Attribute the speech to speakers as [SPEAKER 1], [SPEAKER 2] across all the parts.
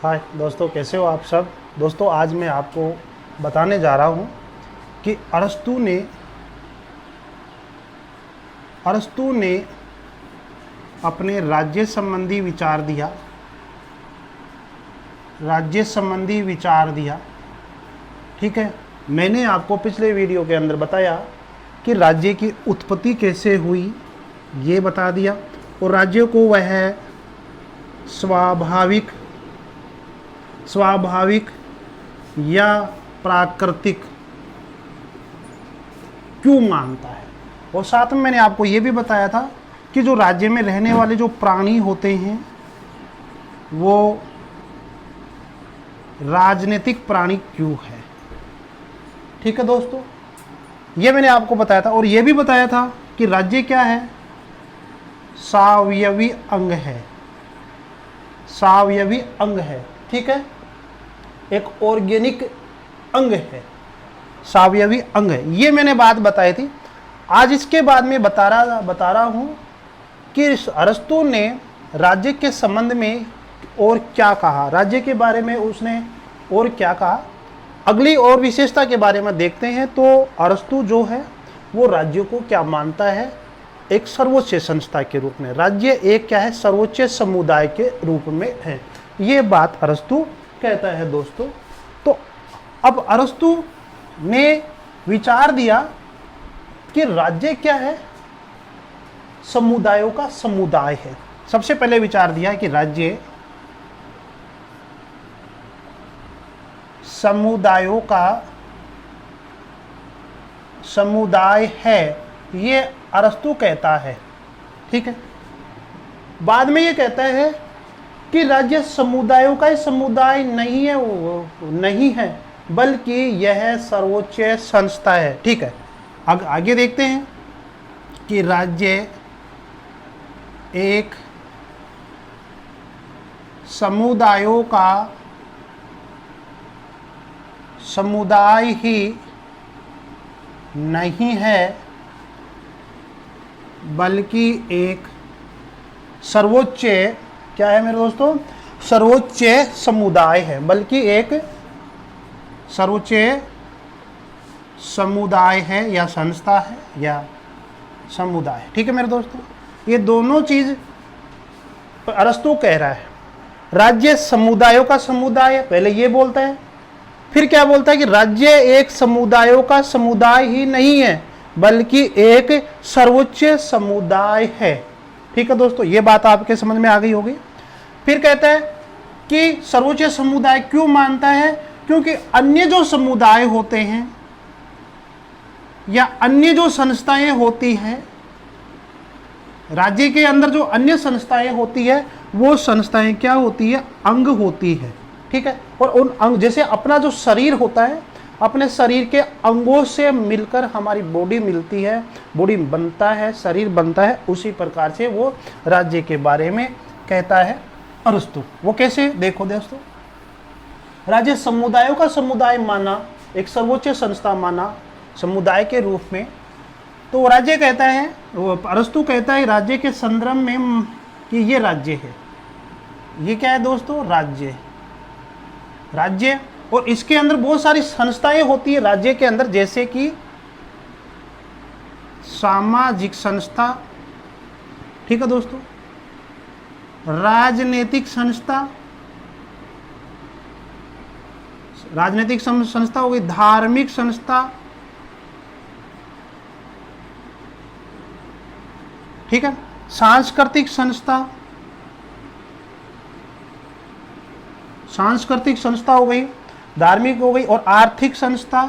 [SPEAKER 1] हाय दोस्तों, कैसे हो आप सब। दोस्तों आज मैं आपको बताने जा रहा हूँ कि अरस्तु ने अपने राज्य संबंधी विचार दिया। ठीक है, मैंने आपको पिछले वीडियो के अंदर बताया कि राज्य की उत्पत्ति कैसे हुई, ये बता दिया, और राज्य को वह स्वाभाविक या प्राकृतिक क्यों मानता है। और साथ में मैंने आपको ये भी बताया था कि जो राज्य में रहने वाले जो प्राणी होते हैं वो राजनीतिक प्राणी क्यों है। ठीक है दोस्तों, ये मैंने आपको बताया था। और ये भी बताया था कि राज्य क्या है, सावयवी अंग है। ठीक है, एक ऑर्गेनिक अंग है, सावयवी अंग है। ये मैंने बात बताई थी। आज इसके बाद में बता रहा हूं कि अरस्तु ने राज्य के संबंध में और क्या कहा, राज्य के बारे में उसने और क्या कहा। अगली और विशेषता के बारे में देखते हैं। तो अरस्तु जो है वो राज्य को क्या मानता है, एक सर्वोच्च संस्था के रूप में। राज्य एक क्या है, सर्वोच्च समुदाय के रूप में है, ये बात अरस्तु कहता है दोस्तों। तो अब अरस्तु ने विचार दिया कि राज्य क्या है, समुदायों का समुदाय है। सबसे पहले विचार दिया कि राज्य समुदायों का समुदाय है, ये अरस्तु कहता है। ठीक है, बाद में ये कहता है कि राज्य समुदायों का समुदाय नहीं है बल्कि यह सर्वोच्च संस्था है। ठीक है, आगे देखते हैं कि राज्य एक समुदायों का समुदाय ही नहीं है बल्कि एक सर्वोच्च क्या है मेरे दोस्तों, सर्वोच्च समुदाय है, बल्कि एक सर्वोच्च समुदाय है या संस्था है या समुदाय। ठीक है मेरे दोस्तों, ये दोनों चीज अरस्तु कह रहा है। राज्य समुदायों का समुदाय है, पहले ये बोलता है। फिर क्या बोलता है कि राज्य एक समुदायों का समुदाय ही नहीं है बल्कि एक सर्वोच्च समुदाय है। ठीक है दोस्तों, ये बात आपके समझ में आ गई होगी। फिर कहता है कि सर्वोच्च समुदाय क्यों मानता है, क्योंकि अन्य जो समुदाय होते हैं या अन्य जो संस्थाएं होती हैं, राज्य के अंदर जो अन्य संस्थाएं होती है वो संस्थाएं क्या होती है, अंग होती है। ठीक है, और उन अंग जैसे अपना जो शरीर होता है, अपने शरीर के अंगों से मिलकर हमारी बॉडी मिलती है, बॉडी बनता है, शरीर बनता है, उसी प्रकार से वो राज्य के बारे में कहता है अरस्तु। वो कैसे, देखो दोस्तों, राज्य समुदायों का समुदाय माना, एक सर्वोच्च संस्था माना समुदाय के रूप में। तो राज्य कहता है, वो अरस्तु कहता है राज्य के संदर्भ में कि ये राज्य है। ये क्या है दोस्तों, राज्य और इसके अंदर बहुत सारी संस्थाएं होती है राज्य के अंदर, जैसे कि सामाजिक संस्था। ठीक है दोस्तों, राजनीतिक संस्था हो गई, धार्मिक संस्था। ठीक है, सांस्कृतिक संस्था हो गई, धार्मिक हो गई, और आर्थिक संस्था।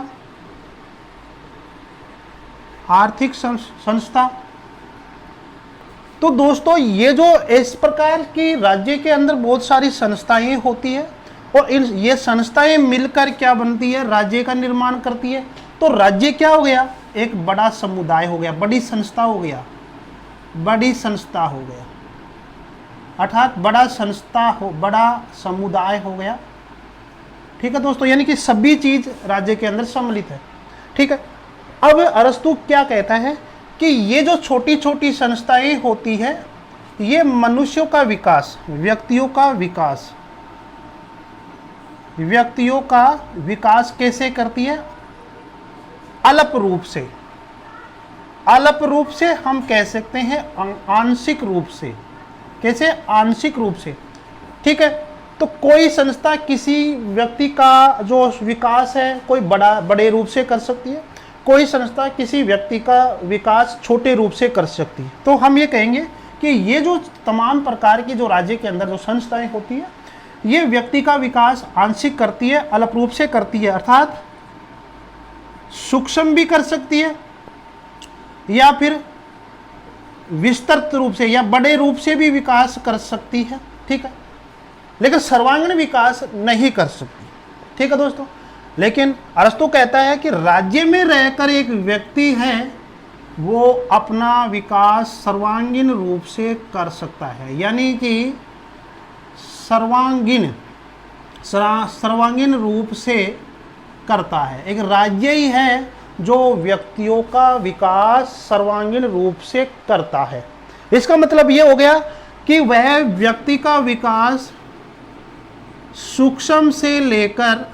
[SPEAKER 1] तो दोस्तों ये जो इस प्रकार की राज्य के अंदर बहुत सारी संस्थाएं होती है और ये संस्थाएं मिलकर क्या बनती है, राज्य का निर्माण करती है। तो राज्य क्या हो गया, एक बड़ा समुदाय हो गया, बड़ी संस्था हो गया, अर्थात बड़ा समुदाय हो गया। ठीक है दोस्तों, यानी कि सभी चीज राज्य के अंदर सम्मिलित है। ठीक है, अब अरस्तु क्या कहता है कि ये जो छोटी छोटी संस्थाएं होती है ये मनुष्यों का विकास, व्यक्तियों का विकास, व्यक्तियों का विकास कैसे करती है? अल्प रूप से। अल्प रूप से हम कह सकते हैं आंशिक रूप से। कैसे? आंशिक रूप से। ठीक है, तो कोई संस्था किसी व्यक्ति का जो विकास है कोई बड़े रूप से कर सकती है, कोई संस्था किसी व्यक्ति का विकास छोटे रूप से कर सकती है। तो हम ये कहेंगे कि ये जो तमाम प्रकार की जो राज्य के अंदर जो संस्थाएं होती है, ये व्यक्ति का विकास आंशिक करती है, अल्प रूप से करती है, अर्थात सूक्ष्म भी कर सकती है या फिर विस्तृत रूप से या बड़े रूप से भी विकास कर सकती है। ठीक है, लेकिन सर्वांगीण विकास नहीं कर सकती। ठीक है दोस्तों, लेकिन अरस्तु कहता है कि राज्य में रहकर एक व्यक्ति है वो अपना विकास सर्वांगीण रूप से कर सकता है, यानी कि सर्वांगीण रूप से करता है। एक राज्य ही है जो व्यक्तियों का विकास सर्वांगीण रूप से करता है। इसका मतलब यह हो गया कि वह व्यक्ति का विकास सूक्ष्म से लेकर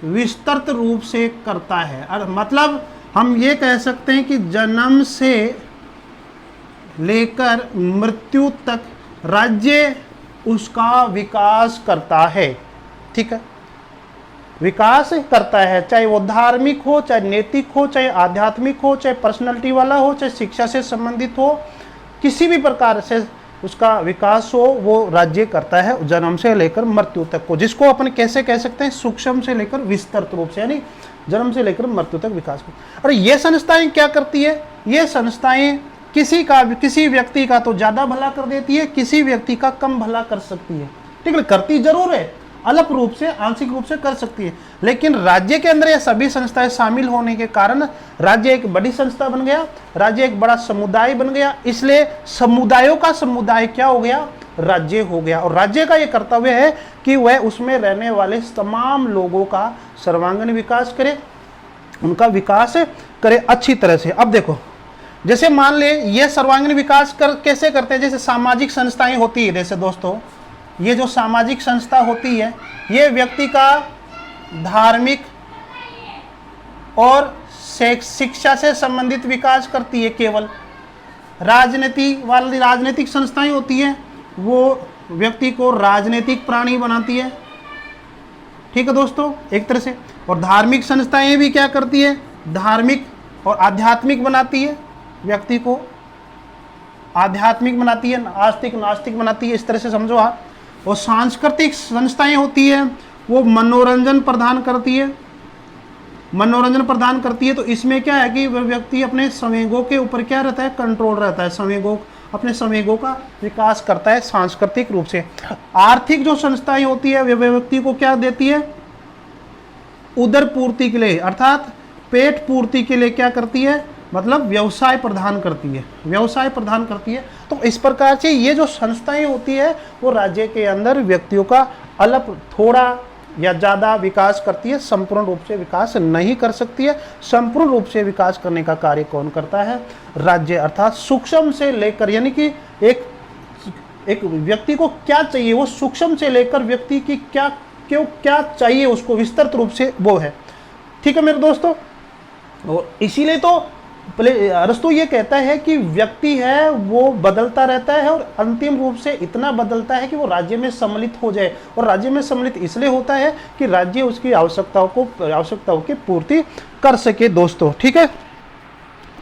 [SPEAKER 1] विस्तृत रूप से करता है। और मतलब हम ये कह सकते हैं कि जन्म से लेकर मृत्यु तक राज्य उसका विकास करता है। ठीक है, विकास करता है, चाहे वो धार्मिक हो, चाहे नैतिक हो, चाहे आध्यात्मिक हो, चाहे पर्सनैलिटी वाला हो, चाहे शिक्षा से संबंधित हो, किसी भी प्रकार से उसका विकास हो, वो राज्य करता है जन्म से लेकर मृत्यु तक को, जिसको अपन कैसे कह सकते हैं? सूक्ष्म से लेकर विस्तृत रूप से, यानी जन्म से लेकर मृत्यु तक विकास को। और ये संस्थाएं क्या करती है? ये संस्थाएं किसी व्यक्ति का तो ज्यादा भला कर देती है, किसी व्यक्ति का कम भला कर सकती है। ठीक है, करती जरूर है, अल्प रूप से, आंशिक रूप से कर सकती है, लेकिन राज्य के अंदर ये सभी संस्थाएं शामिल होने के कारण राज्य एक बड़ी संस्था बन गया, राज्य एक बड़ा समुदाय बन गया। इसलिए समुदायों का समुदाय क्या हो गया? राज्य हो गया। और राज्य का ये कर्तव्य है कि वह उसमें रहने वाले तमाम लोगों का सर्वांगीण विकास करे, उनका विकास करे अच्छी तरह से। अब देखो, जैसे मान ले ये सर्वांगीण विकास कैसे करते हैं? जैसे सामाजिक संस्थाएं होती है, जैसे दोस्तों ये जो सामाजिक संस्था होती है, ये व्यक्ति का धार्मिक और शिक्षा से संबंधित विकास करती है। केवल राजनीतिक संस्थाएं होती है, वो व्यक्ति को राजनीतिक प्राणी बनाती है। ठीक है दोस्तों, एक तरह से। और धार्मिक संस्थाएं भी क्या करती है? धार्मिक और आध्यात्मिक बनाती है, व्यक्ति को आध्यात्मिक बनाती है, आस्तिक नास्तिक बनाती है, इस तरह से समझो आप। और सांस्कृतिक संस्थाएं होती है, वो मनोरंजन प्रदान करती है, तो इसमें क्या है कि वह व्यक्ति अपने संवेगों के ऊपर क्या रहता है? कंट्रोल रहता है, अपने संवेगों का विकास करता है सांस्कृतिक रूप से। आर्थिक जो संस्थाएं होती है, वे व्यक्ति को क्या देती है? उदर पूर्ति के लिए, अर्थात पेट पूर्ति के लिए क्या करती है? मतलब व्यवसाय प्रदान करती है। तो इस प्रकार से ये जो संस्थाएं होती है वो राज्य के अंदर व्यक्तियों का अल्प थोड़ा या ज़्यादा विकास करती है, संपूर्ण रूप से विकास नहीं कर सकती है। संपूर्ण रूप से विकास करने का कार्य कौन करता है? राज्य। अर्थात सूक्ष्म से लेकर, यानी कि एक व्यक्ति को क्या चाहिए, वो सूक्ष्म से लेकर व्यक्ति की क्या चाहिए उसको विस्तृत रूप से वो है। ठीक है मेरे दोस्तों, और इसीलिए तो अरस्तु ये कहता है कि व्यक्ति है वो बदलता रहता है और अंतिम रूप से इतना बदलता है कि वो राज्य में सम्मिलित हो जाए। और राज्य में सम्मिलित इसलिए होता है कि राज्य उसकी आवश्यकताओं की पूर्ति कर सके दोस्तों। ठीक है,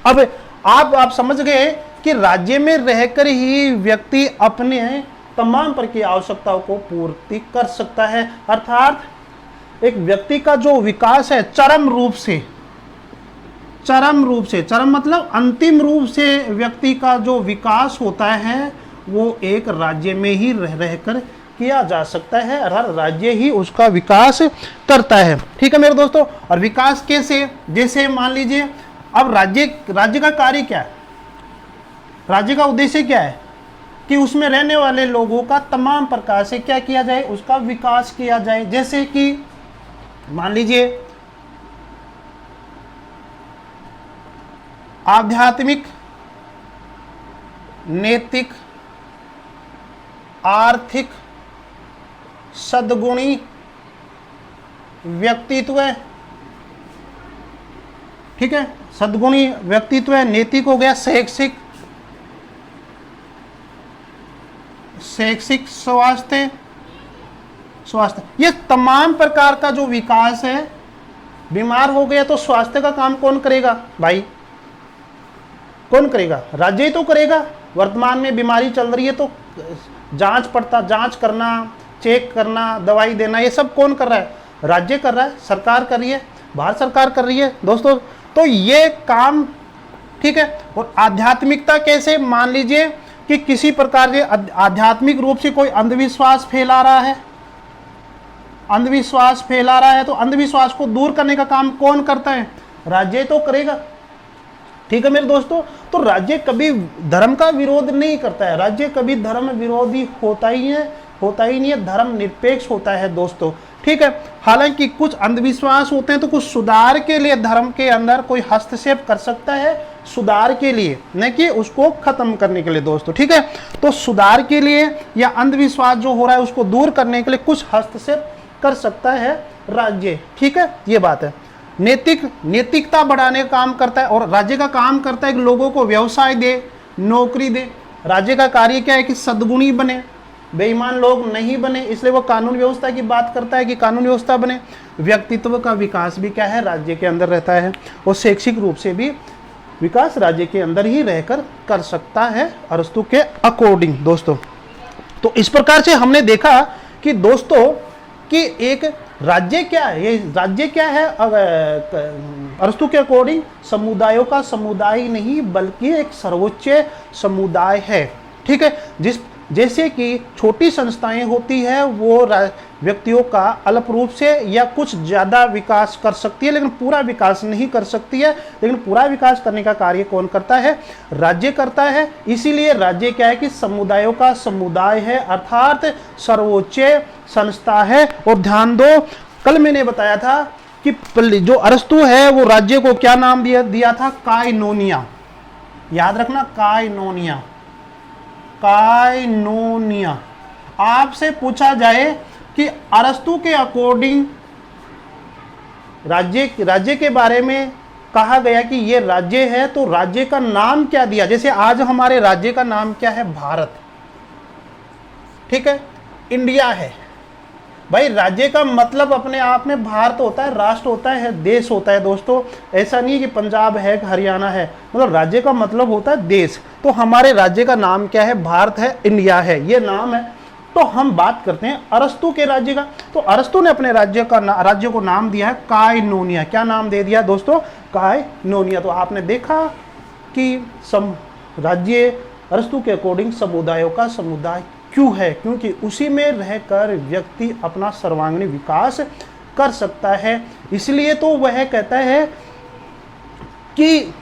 [SPEAKER 1] अब आप समझ गए कि राज्य में रहकर ही व्यक्ति अपने तमाम प्रकार की आवश्यकताओं को पूर्ति कर सकता है। अर्थात एक व्यक्ति का जो विकास है चरम रूप से, चरम मतलब अंतिम रूप से व्यक्ति का जो विकास होता है वो एक राज्य में ही रहकर किया जा सकता है, अर्थात राज्य ही उसका विकास करता है। ठीक है मेरे दोस्तों, और विकास कैसे? जैसे मान लीजिए अब राज्य का कार्य क्या है? राज्य का उद्देश्य क्या है? कि उसमें रहने वाले लोगों का तमाम प्रकार से क्या किया जाए? उसका विकास किया जाए। जैसे कि मान लीजिए आध्यात्मिक, नैतिक, आर्थिक सद्गुणी व्यक्तित्व, ठीक है, सद्गुणी व्यक्तित्व। नैतिक हो गया शैक्षिक, शैक्षिक स्वास्थ्य, स्वास्थ्य। ये तमाम प्रकार का जो विकास है, बीमार हो गया तो स्वास्थ्य का काम कौन करेगा भाई? कौन करेगा? राज्य ही तो करेगा। वर्तमान में बीमारी चल रही है तो जांच करना, चेक करना, दवाई देना, ये सब कौन कर रहा है? राज्य कर रहा है, सरकार कर रही है, भारत सरकार कर रही है दोस्तों। तो ये काम, ठीक है। और आध्यात्मिकता कैसे? मान लीजिए कि किसी प्रकार के आध्यात्मिक रूप से कोई अंधविश्वास फैला रहा है, अंधविश्वास फैला रहा है, तो अंधविश्वास को दूर करने का काम कौन करता है? राज्य तो करेगा, ठीक है मेरे दोस्तों। तो राज्य कभी धर्म का विरोध नहीं करता है, राज्य कभी धर्म विरोधी होता ही नहीं है, धर्म निरपेक्ष होता है दोस्तों, ठीक है। हालांकि कुछ अंधविश्वास होते हैं तो कुछ सुधार के लिए धर्म के अंदर कोई हस्तक्षेप कर सकता है, सुधार के लिए, न कि उसको खत्म करने के लिए दोस्तों, ठीक है। तो सुधार के लिए या अंधविश्वास जो हो रहा है उसको दूर करने के लिए कुछ हस्तक्षेप कर सकता है राज्य, ठीक है, ये बात है। नैतिकता बढ़ाने का काम करता है, और राज्य का काम करता है कि लोगों को व्यवसाय दे, नौकरी दे। राज्य का कार्य क्या है कि सद्गुणी बने, बेईमान लोग नहीं बने, इसलिए वो कानून व्यवस्था की बात करता है कि कानून व्यवस्था बने। व्यक्तित्व का विकास भी क्या है? राज्य के अंदर रहता है, और शैक्षिक रूप से भी विकास राज्य के अंदर ही रहकर कर सकता है अरस्तु के अकॉर्डिंग दोस्तों। तो इस प्रकार से हमने देखा कि दोस्तों कि एक राज्य क्या है, ये राज्य क्या है अरस्तु के अकॉर्डिंग? समुदायों का समुदाय नहीं बल्कि एक सर्वोच्च समुदाय है, ठीक है। जैसे कि छोटी संस्थाएं होती है वो व्यक्तियों का अल्प रूप से या कुछ ज़्यादा विकास कर सकती है, लेकिन पूरा विकास नहीं कर सकती है। लेकिन पूरा विकास करने का कार्य कौन करता है? राज्य करता है। इसीलिए राज्य क्या है कि समुदायों का समुदाय है, अर्थात सर्वोच्च संस्था है। और ध्यान दो, कल मैंने बताया था कि जो अरस्तु है वो राज्य को क्या नाम दिया था? काइनोनिया। याद रखना, काइनोनिया, काइनोनिया। आपसे पूछा जाए कि अरस्तु के अकॉर्डिंग राज्य के बारे में कहा गया कि ये राज्य है, तो राज्य का नाम क्या दिया? जैसे आज हमारे राज्य का नाम क्या है? भारत, ठीक है, इंडिया है। भाई राज्य का मतलब अपने आप में भारत होता है, राष्ट्र होता है, देश होता है दोस्तों। ऐसा नहीं है कि पंजाब है, हरियाणा है, मतलब राज्य का मतलब होता है देश। तो हमारे राज्य का नाम क्या है? भारत है, इंडिया है, ये नाम है। तो हम बात करते हैं अरस्तु के राज्य का। तो अरस्तु ने अपने राज्य को नाम दिया है काइनोनिया। क्या नाम दे दिया दोस्तों? काइनोनिया। तो आपने देखा कि राज्य अरस्तु के अकॉर्डिंग समुदायों का समुदाय क्यों है? क्योंकि उसी में रहकर व्यक्ति अपना सर्वांगीण विकास कर सकता है। इसलिए तो वह कहता है कि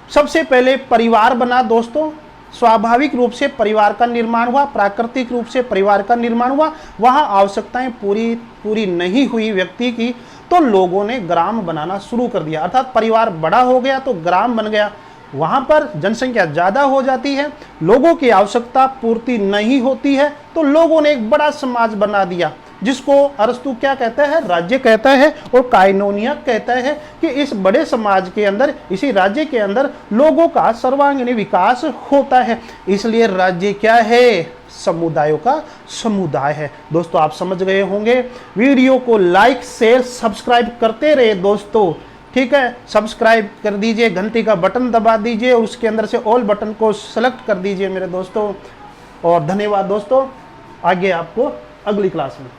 [SPEAKER 1] सबसे पहले परिवार बना दोस्तों, स्वाभाविक रूप से परिवार का निर्माण हुआ, प्राकृतिक रूप से परिवार का निर्माण हुआ। वहाँ आवश्यकताएं पूरी नहीं हुई व्यक्ति की, तो लोगों ने ग्राम बनाना शुरू कर दिया, अर्थात परिवार बड़ा हो गया तो ग्राम बन गया। वहाँ पर जनसंख्या ज़्यादा हो जाती है, लोगों की आवश्यकता पूर्ति नहीं होती है, तो लोगों ने एक बड़ा समाज बना दिया, जिसको अरस्तु क्या कहता है? राज्य कहता है। और काइनोनिया कहता है कि इस बड़े समाज के अंदर, इसी राज्य के अंदर लोगों का सर्वांगीण विकास होता है। इसलिए राज्य क्या है? समुदायों का समुदाय है। दोस्तों आप समझ गए होंगे। वीडियो को लाइक, शेयर, सब्सक्राइब करते रहे दोस्तों, ठीक है। सब्सक्राइब कर दीजिए, घंटी का बटन दबा दीजिए, उसके अंदर से ऑल बटन को सेलेक्ट कर दीजिए मेरे दोस्तों। और धन्यवाद दोस्तों, आगे आपको अगली क्लास में।